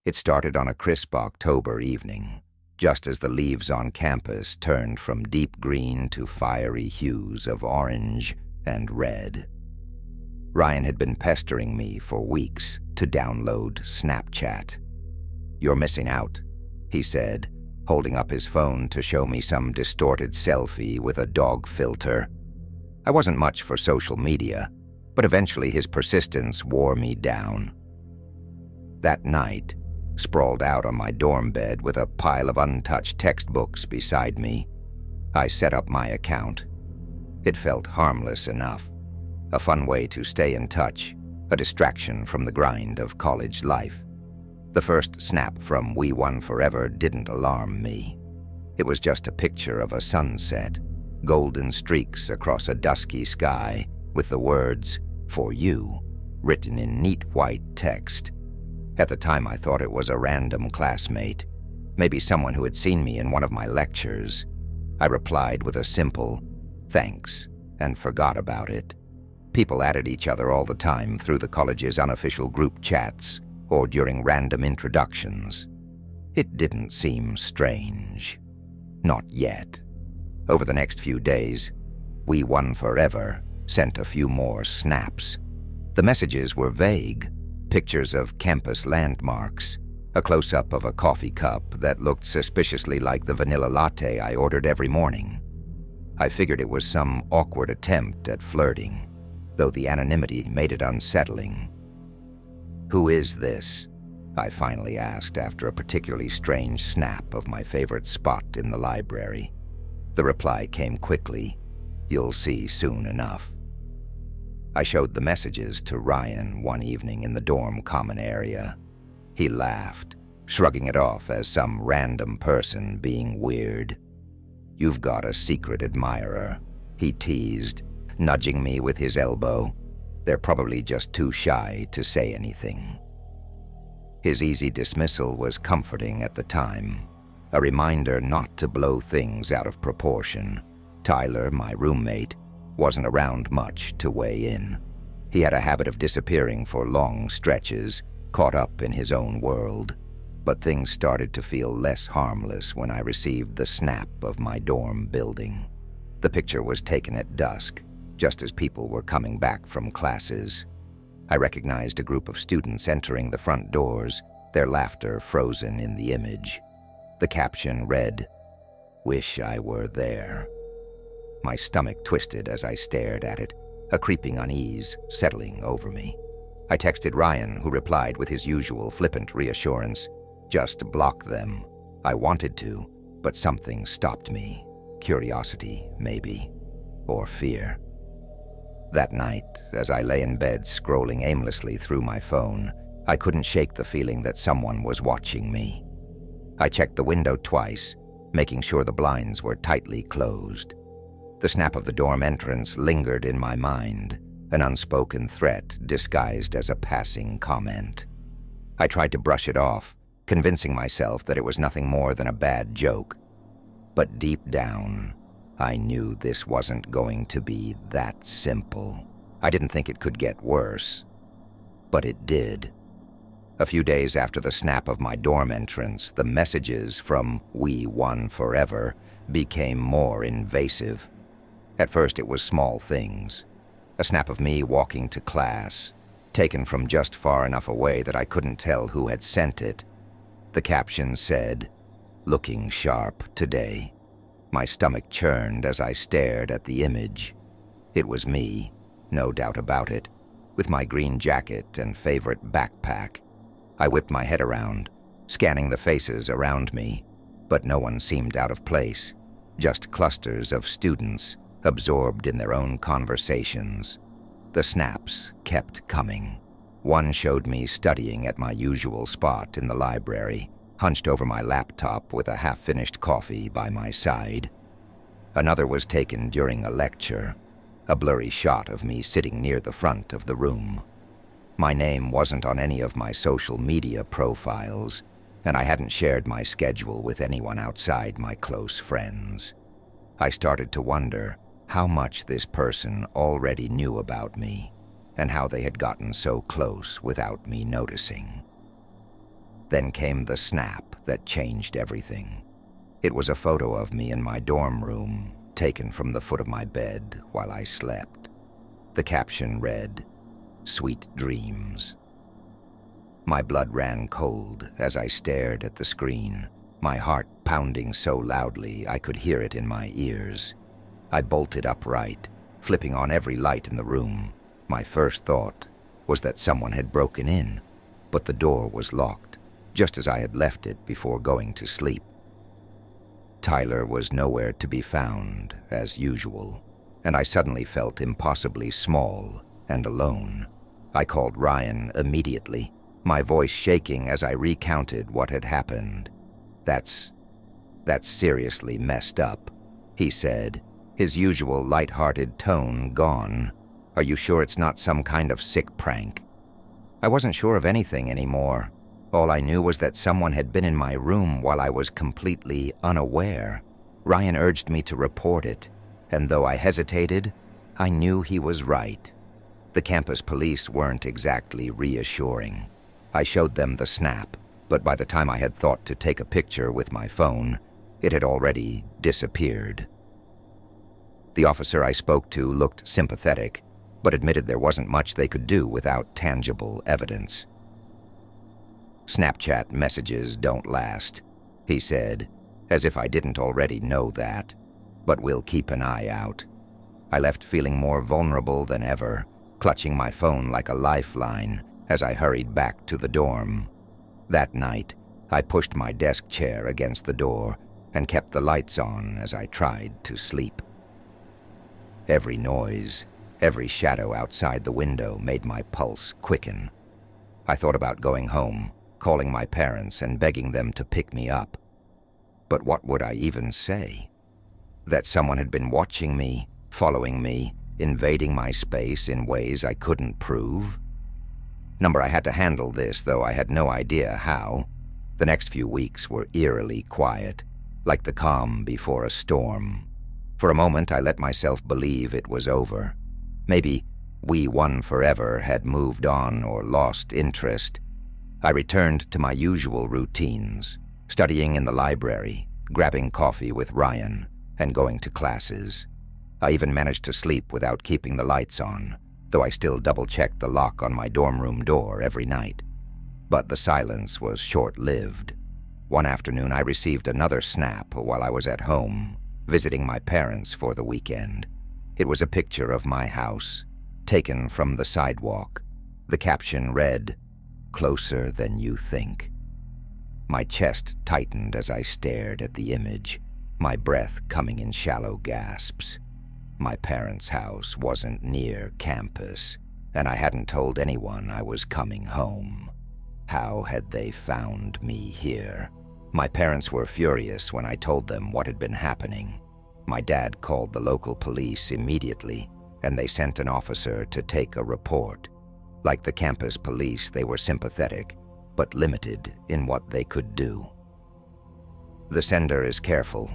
It started on a crisp October evening, just as the leaves on campus turned from deep green to fiery hues of orange and red. Ryan had been pestering me for weeks to download Snapchat. "You're missing out," he said, holding up his phone to show me some distorted selfie with a dog filter. I wasn't much for social media, but eventually his persistence wore me down. That night, sprawled out on my dorm bed with a pile of untouched textbooks beside me, I set up my account. It felt harmless enough, a fun way to stay in touch, a distraction from the grind of college life. The first snap from We Won Forever didn't alarm me. It was just a picture of a sunset, golden streaks across a dusky sky with the words, "For you," written in neat white text. At the time I thought it was a random classmate, maybe someone who had seen me in one of my lectures. I replied with a simple, "Thanks," and forgot about it. People added each other all the time through the college's unofficial group chats or during random introductions. It didn't seem strange. Not yet. Over the next few days, We Won Forever sent a few more snaps. The messages were vague, pictures of campus landmarks, a close-up of a coffee cup that looked suspiciously like the vanilla latte I ordered every morning. I figured it was some awkward attempt at flirting, though the anonymity made it unsettling. "Who is this?" I finally asked after a particularly strange snap of my favorite spot in the library. The reply came quickly, "You'll see soon enough." I showed the messages to Ryan one evening in the dorm common area. He laughed, shrugging it off as some random person being weird. "You've got a secret admirer," he teased, nudging me with his elbow. "They're probably just too shy to say anything." His easy dismissal was comforting at the time, a reminder not to blow things out of proportion. Tyler, my roommate, wasn't around much to weigh in. He had a habit of disappearing for long stretches, caught up in his own world. But things started to feel less harmless when I received the snap of my dorm building. The picture was taken at dusk, just as people were coming back from classes. I recognized a group of students entering the front doors, their laughter frozen in the image. The caption read, "Wish I were there." My stomach twisted as I stared at it, a creeping unease settling over me. I texted Ryan, who replied with his usual flippant reassurance, "Just block them." I wanted to, but something stopped me. Curiosity, maybe, or fear. That night, as I lay in bed scrolling aimlessly through my phone, I couldn't shake the feeling that someone was watching me. I checked the window twice, making sure the blinds were tightly closed. The snap of the dorm entrance lingered in my mind, an unspoken threat disguised as a passing comment. I tried to brush it off, convincing myself that it was nothing more than a bad joke. But deep down, I knew this wasn't going to be that simple. I didn't think it could get worse, but it did. A few days after the snap of my dorm entrance, the messages from We Won Forever became more invasive. At first it was small things. A snap of me walking to class, taken from just far enough away that I couldn't tell who had sent it. The caption said, "Looking sharp today." My stomach churned as I stared at the image. It was me, no doubt about it, with my green jacket and favorite backpack. I whipped my head around, scanning the faces around me, but no one seemed out of place, just clusters of students absorbed in their own conversations. The snaps kept coming. One showed me studying at my usual spot in the library, hunched over my laptop with a half-finished coffee by my side. Another was taken during a lecture, a blurry shot of me sitting near the front of the room. My name wasn't on any of my social media profiles, and I hadn't shared my schedule with anyone outside my close friends. I started to wonder how much this person already knew about me, and how they had gotten so close without me noticing. Then came the snap that changed everything. It was a photo of me in my dorm room, taken from the foot of my bed while I slept. The caption read, "Sweet dreams." My blood ran cold as I stared at the screen, my heart pounding so loudly I could hear it in my ears. I bolted upright, flipping on every light in the room. My first thought was that someone had broken in, but the door was locked, just as I had left it before going to sleep. Tyler was nowhere to be found, as usual, and I suddenly felt impossibly small and alone. I called Ryan immediately, my voice shaking as I recounted what had happened. That's seriously messed up," he said, his usual light-hearted tone gone. "Are you sure it's not some kind of sick prank?" I wasn't sure of anything anymore. All I knew was that someone had been in my room while I was completely unaware. Ryan urged me to report it, and though I hesitated, I knew he was right. The campus police weren't exactly reassuring. I showed them the snap, but by the time I had thought to take a picture with my phone, it had already disappeared. The officer I spoke to looked sympathetic, but admitted there wasn't much they could do without tangible evidence. "Snapchat messages don't last," he said, as if I didn't already know that, "but we'll keep an eye out." I left feeling more vulnerable than ever, clutching my phone like a lifeline as I hurried back to the dorm. That night, I pushed my desk chair against the door and kept the lights on as I tried to sleep. Every noise, every shadow outside the window made my pulse quicken. I thought about going home, calling my parents and begging them to pick me up. But what would I even say? That someone had been watching me, following me, invading my space in ways I couldn't prove? I had to handle this, though I had no idea how. The next few weeks were eerily quiet, like the calm before a storm. For a moment, I let myself believe it was over. Maybe we won forever had moved on or lost interest. I returned to my usual routines, studying in the library, grabbing coffee with Ryan, and going to classes. I even managed to sleep without keeping the lights on, though I still double-checked the lock on my dorm room door every night. But the silence was short-lived. One afternoon, I received another snap while I was at home, visiting my parents for the weekend. It was a picture of my house, taken from the sidewalk. The caption read, "Closer than you think." My chest tightened as I stared at the image, my breath coming in shallow gasps. My parents' house wasn't near campus, and I hadn't told anyone I was coming home. How had they found me here? My parents were furious when I told them what had been happening. My dad called the local police immediately, and they sent an officer to take a report. Like the campus police, they were sympathetic, but limited in what they could do. "The sender is careful,"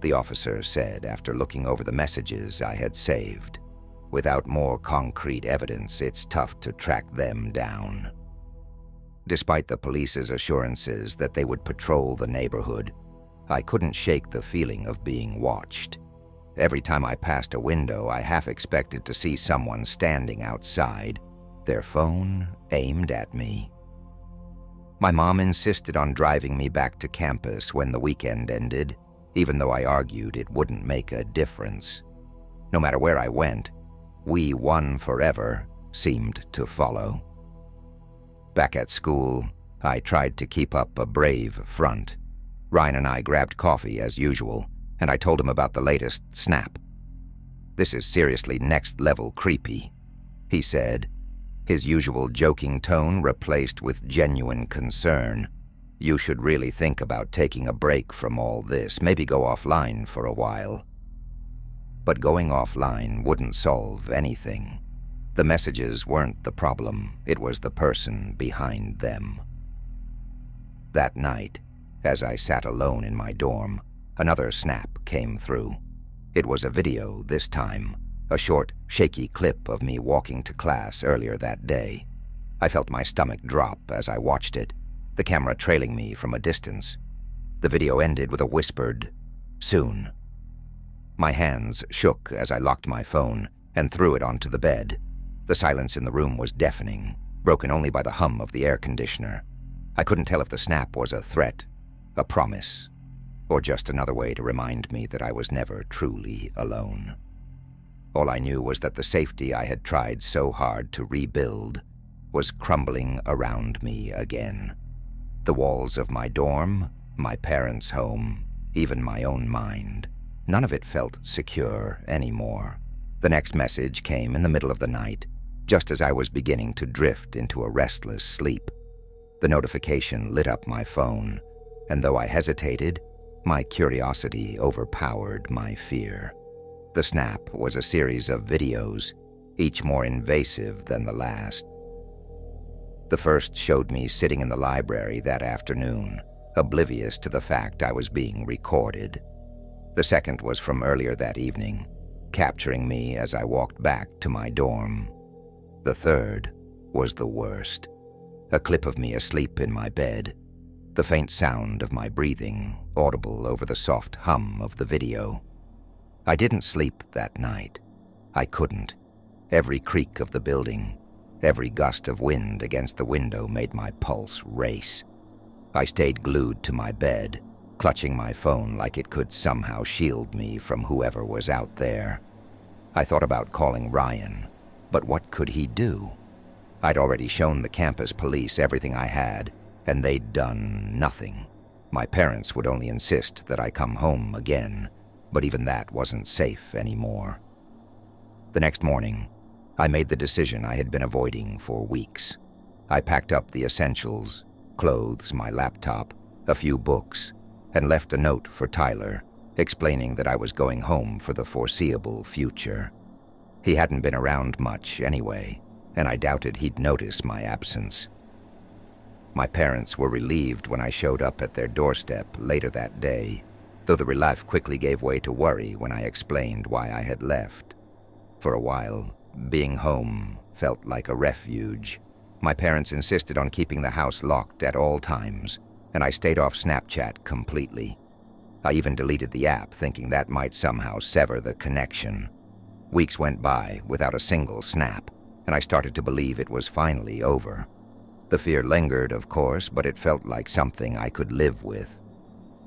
the officer said after looking over the messages I had saved. "Without more concrete evidence, it's tough to track them down." Despite the police's assurances that they would patrol the neighborhood, I couldn't shake the feeling of being watched. Every time I passed a window, I half expected to see someone standing outside, their phone aimed at me. My mom insisted on driving me back to campus when the weekend ended, even though I argued it wouldn't make a difference. No matter where I went, "We won forever" seemed to follow. Back at school, I tried to keep up a brave front. Ryan and I grabbed coffee as usual, and I told him about the latest snap. "This is seriously next-level creepy," he said, his usual joking tone replaced with genuine concern. "You should really think about taking a break from all this, maybe go offline for a while." But going offline wouldn't solve anything. The messages weren't the problem, it was the person behind them. That night, as I sat alone in my dorm, another snap came through. It was a video this time, a short, shaky clip of me walking to class earlier that day. I felt my stomach drop as I watched it. the camera trailing me from a distance. The video ended with a whispered, "Soon." My hands shook as I locked my phone and threw it onto the bed. The silence in the room was deafening, broken only by the hum of the air conditioner. I couldn't tell if the snap was a threat, a promise, or just another way to remind me that I was never truly alone. All I knew was that the safety I had tried so hard to rebuild was crumbling around me again. The walls of my dorm, my parents' home, even my own mind. None of it felt secure anymore. The next message came in the middle of the night, just as I was beginning to drift into a restless sleep. The notification lit up my phone, and though I hesitated, my curiosity overpowered my fear. The snap was a series of videos, each more invasive than the last. The first showed me sitting in the library that afternoon, oblivious to the fact I was being recorded. The second was from earlier that evening, capturing me as I walked back to my dorm. The third was the worst. A clip of me asleep in my bed, the faint sound of my breathing audible over the soft hum of the video. I didn't sleep that night. I couldn't. Every creak of the building, every gust of wind against the window made my pulse race. I stayed glued to my bed, clutching my phone like it could somehow shield me from whoever was out there. I thought about calling Ryan, but what could he do? I'd already shown the campus police everything I had, and they'd done nothing. My parents would only insist that I come home again, but even that wasn't safe anymore. The next morning, I made the decision I had been avoiding for weeks. I packed up the essentials, clothes, my laptop, a few books, and left a note for Tyler, explaining that I was going home for the foreseeable future. He hadn't been around much anyway, and I doubted he'd notice my absence. My parents were relieved when I showed up at their doorstep later that day, though the relief quickly gave way to worry when I explained why I had left. For a while, being home felt like a refuge. My parents insisted on keeping the house locked at all times, and I stayed off Snapchat completely. I even deleted the app, thinking that might somehow sever the connection. Weeks went by without a single snap, and I started to believe it was finally over. The fear lingered, of course, but it felt like something I could live with.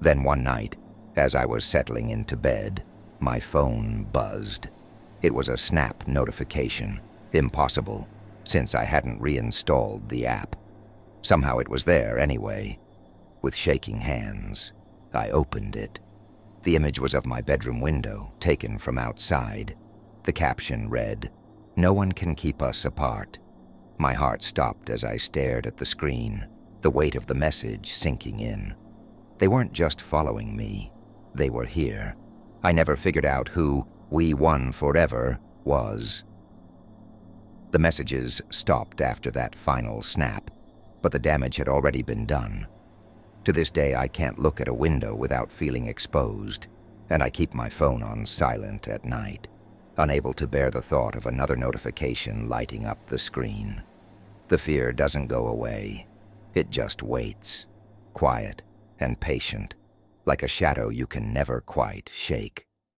Then one night, as I was settling into bed, my phone buzzed. It was a Snap notification. Impossible, since I hadn't reinstalled the app. Somehow it was there anyway. With shaking hands, I opened it. The image was of my bedroom window, taken from outside. The caption read, "No one can keep us apart." My heart stopped as I stared at the screen, the weight of the message sinking in. They weren't just following me. They were here. I never figured out who "We Won Forever" was. The messages stopped after that final snap, but the damage had already been done. To this day, I can't look at a window without feeling exposed, and I keep my phone on silent at night, unable to bear the thought of another notification lighting up the screen. The fear doesn't go away. It just waits, quiet and patient, like a shadow you can never quite shake.